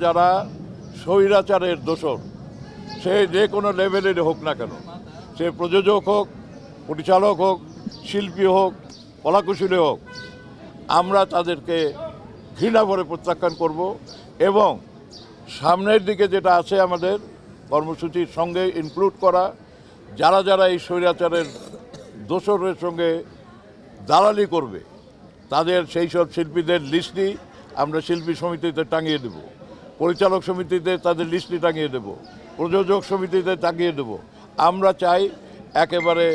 যারা স্বৈরাচারের দোসর, সে যে কোনো লেভেলের হোক না কেন, সে প্রযোজক হোক, পরিচালক হোক, শিল্পী হোক, কলাকুশলী হোক, আমরা তাদেরকে ঘৃণা ভরে প্রত্যাখ্যান করব এবং সামনের দিকে যেটা আছে আমাদের কর্মসূচির সঙ্গে ইনক্লুড করা, যারা যারা এই স্বৈরাচারের দোসরের সঙ্গে দালালি করবে তাদের সেই সব শিল্পীদের লিস্টই আমরা শিল্পী সমিতিতে টাঙিয়ে দেব, পরিচালক সমিতিতে তাদের লিস্টটি টাঙিয়ে দেব, প্রযোজক সমিতিতে টাঙিয়ে দেব। আমরা চাই একেবারে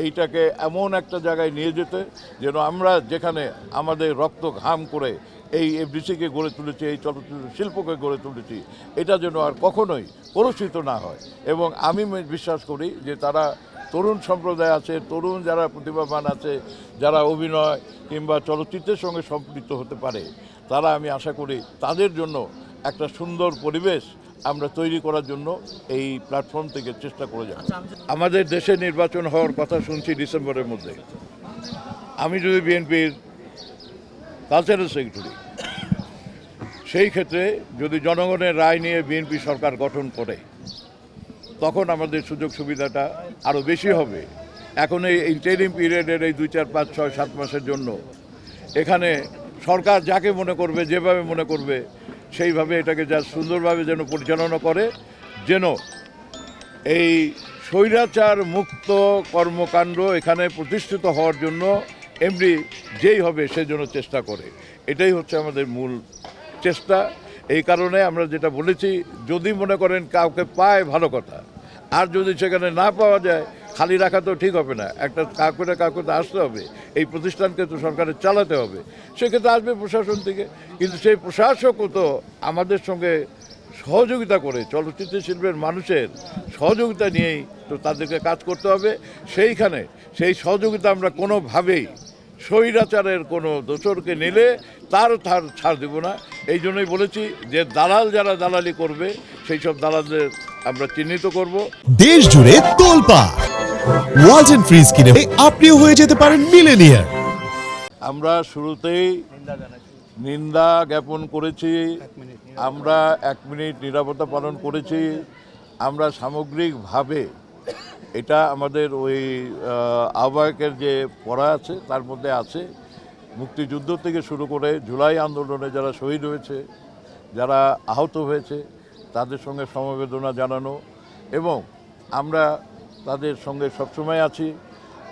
এইটাকে এমন একটা জায়গায় নিয়ে যেতে যেন আমরা যেখানে আমাদের রক্ত ঘাম করে এই এফডিসিকে গড়ে তুলেছি, এই চলচ্চিত্র শিল্পকে গড়ে তুলেছি, এটা যেন আর কখনোই কলুষিত না হয়। এবং আমি বিশ্বাস করি যে তারা তরুণ সম্প্রদায় আছে, তরুণ যারা প্রতিভাবান আছে, যারা অভিনয় কিংবা চলচ্চিত্রের সঙ্গে সম্পৃক্ত হতে পারে, তারা আমি আশা করি তাদের জন্য একটা সুন্দর পরিবেশ আমরা তৈরি করার জন্য এই প্ল্যাটফর্ম থেকে চেষ্টা করে যাব। আমাদের দেশে নির্বাচন হওয়ার কথা শুনছি ডিসেম্বরের মধ্যে। আমি যদি বিএনপির কালচারাল সেক্রেটারি, সেই ক্ষেত্রে যদি জনগণের রায় নিয়ে বিএনপি সরকার গঠন করে তখন আমাদের সুযোগ সুবিধাটা আরও বেশি হবে। এখন এই ইন্টারিম পিরিয়ডের এই 2, 4, 5, 6, 7 মাসের জন্য এখানে সরকার যাকে মনে করবে, যেভাবে মনে করবে, সেইভাবে এটাকে যা সুন্দরভাবে যেন পরিচালনা করে, যেন এই স্বৈরাচার মুক্ত কর্মকাণ্ড এখানে প্রতিষ্ঠিত হওয়ার জন্য এমনি যেই হবে সেজন্য চেষ্টা করে। এটাই হচ্ছে আমাদের মূল চেষ্টা। এই কারণে আমরা যেটা বলেছি, যদি মনে করেন কাউকে পায় ভালো কথা, আর যদি সেখানে না পাওয়া যায় খালি রাখা তো ঠিক হবে না। একটা কাউকে তো আসতে হবে, এই প্রতিষ্ঠানকে তো সরকারের চালাতে হবে, সেক্ষেত্রে আসবে প্রশাসন থেকে। কিন্তু সেই প্রশাসকও তো আমাদের সঙ্গে সহযোগিতা করে, চলচ্চিত্র শিল্পের মানুষের সহযোগিতা নিয়েই তো তাদেরকে কাজ করতে হবে। সেইখানে সেই সহযোগিতা আমরা কোনোভাবেই স্বৈরাচারের কোনো দোসরকে নিলে তার ছাড় দেব না। এই জন্যই বলেছি যে দালাল যারা দালালি করবে সেই সব দালালদের আমরা চিহ্নিত করব। দেশ জুড়ে তোলপাড় ওয়ালটন ফ্রিজ কিনে আপনিও হয়ে যেতে পারেন মিলেনিয়ার। আমরা শুরুতেই নিন্দা জ্ঞাপন করেছি, আমরা 1 মিনিট নীরবতা পালন করেছি। আমরা সামগ্রিকভাবে এটা আমাদের ওই আহ্বায়কের যে পড়া আছে তার মধ্যে আছে, মুক্তিযুদ্ধ থেকে শুরু করে জুলাই আন্দোলনে যারা শহীদ হয়েছে, যারা আহত হয়েছে, তাদের সঙ্গে সমবেদনা জানানো এবং আমরা তাদের সঙ্গে সবসময় আছি।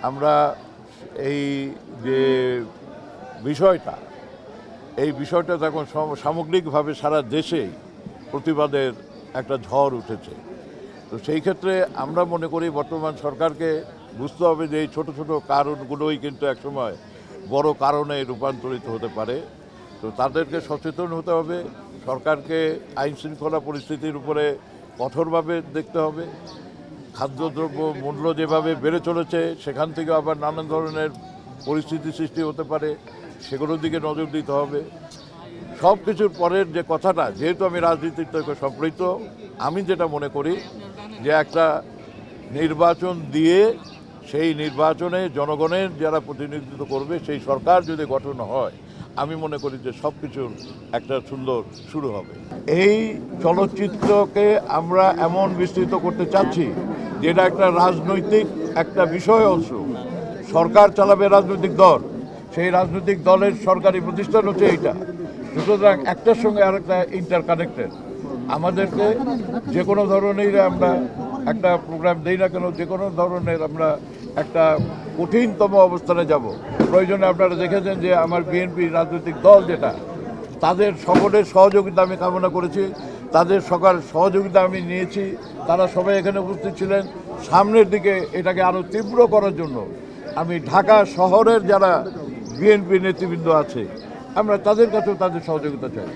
আমরা এই যে বিষয়টা, এই বিষয়টা এখন সামগ্রিকভাবে সারা দেশেই প্রতিবাদের একটা ঝড় উঠেছে। তো সেই ক্ষেত্রে আমরা মনে করি বর্তমান সরকারকে বুঝতে হবে যে এই ছোটো ছোটো কারণগুলোই কিন্তু একসময় বড় কারণে রূপান্তরিত হতে পারে। তো তাদেরকে সচেতন হতে হবে, সরকারকে আইন শৃঙ্খলা পরিস্থিতির উপরে কঠোরভাবে দেখতে হবে। খাদ্যদ্রব্য মূল্য যেভাবে বেড়ে চলেছে, সেখান থেকে আবার নানান ধরনের পরিস্থিতি সৃষ্টি হতে পারে, সেগুলোর দিকে নজর দিতে হবে। সব কিছুর পরের যে কথাটা, যেহেতু আমি রাজনীতির থেকে সম্পৃক্ত, আমি যেটা মনে করি যে একটা নির্বাচন দিয়ে সেই নির্বাচনে জনগণের যারা প্রতিনিধিত্ব করবে সেই সরকার যদি গঠন হয়, আমি মনে করি যে সব কিছুর একটা সুন্দর শুরু হবে। এই চলচ্চিত্রকে আমরা এমন বিস্তৃত করতে চাচ্ছি যেটা একটা রাজনৈতিক একটা বিষয় অংশ। সরকার চালাবে রাজনৈতিক দল, সেই রাজনৈতিক দলের সরকারি প্রতিষ্ঠান হচ্ছে এইটা। সুতরাং একটার সঙ্গে আরেকটা ইন্টারকানেক্টেড। আমাদেরকে যে কোনো ধরনের আমরা একটা প্রোগ্রাম দিই না কেন, যে কোনো ধরনের আমরা একটা কঠিনতম অবস্থানে যাব। প্রয়োজনে আপনারা দেখেছেন যে আমার বিএনপি রাজনৈতিক দল যেটা, তাদের সকলের সহযোগিতা আমি কামনা করেছি, তাদের সকল সহযোগিতা আমি নিয়েছি। তারা সবাই এখানে উপস্থিত ছিলেন। সামনের দিকে এটাকে আরও তীব্র করার জন্য আমি ঢাকা শহরের যারা বিএনপি নেতৃবৃন্দ আছে, আমরা তাদের কাছেও তাদের সহযোগিতা চাই।